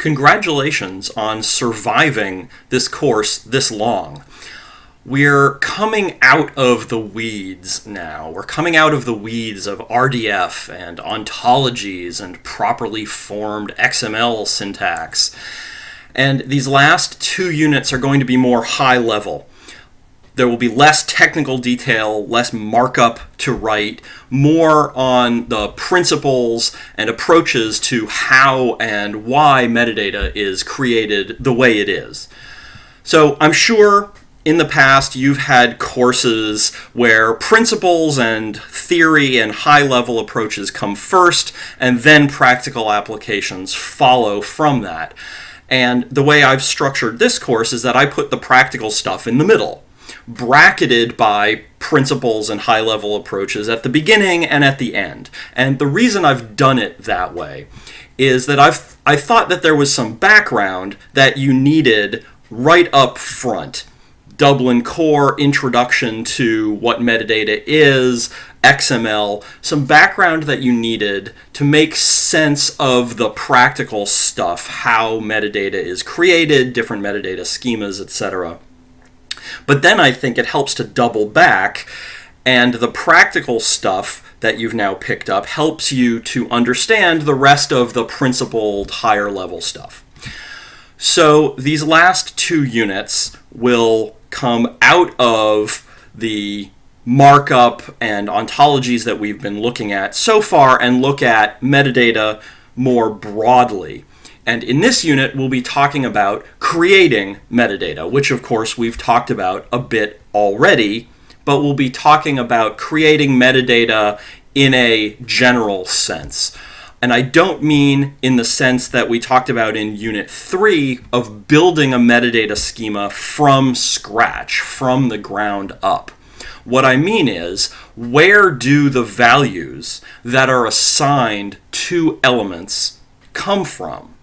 Congratulations on surviving this course this long. We're coming out of the weeds now. We're coming out of the weeds of RDF and ontologies and properly formed XML syntax. And these last 2 units are going to be more high level. There will be less technical detail, less markup to write, more on the principles and approaches to how and why metadata is created the way it is. So I'm sure in the past you've had courses where principles and theory and high-level approaches come first, and then practical applications follow from that. And the way I've structured this course is that I put the practical stuff in the middle, bracketed by principles and high-level approaches at the beginning and at the end. And the reason I've done it that way is that I thought that there was some background that you needed right up front. Dublin Core introduction to what metadata is, XML, some background that you needed to make sense of the practical stuff, how metadata is created, different metadata schemas, etc. But then I think it helps to double back, and the practical stuff that you've now picked up helps you to understand the rest of the principled higher level stuff. So these last 2 units will come out of the markup and ontologies that we've been looking at so far and look at metadata more broadly. And in this unit, we'll be talking about creating metadata, which of course we've talked about a bit already, but we'll be talking about creating metadata in a general sense. And I don't mean in the sense that we talked about in Unit 3 of building a metadata schema from scratch, from the ground up. What I mean is, where do the values that are assigned to elements come from?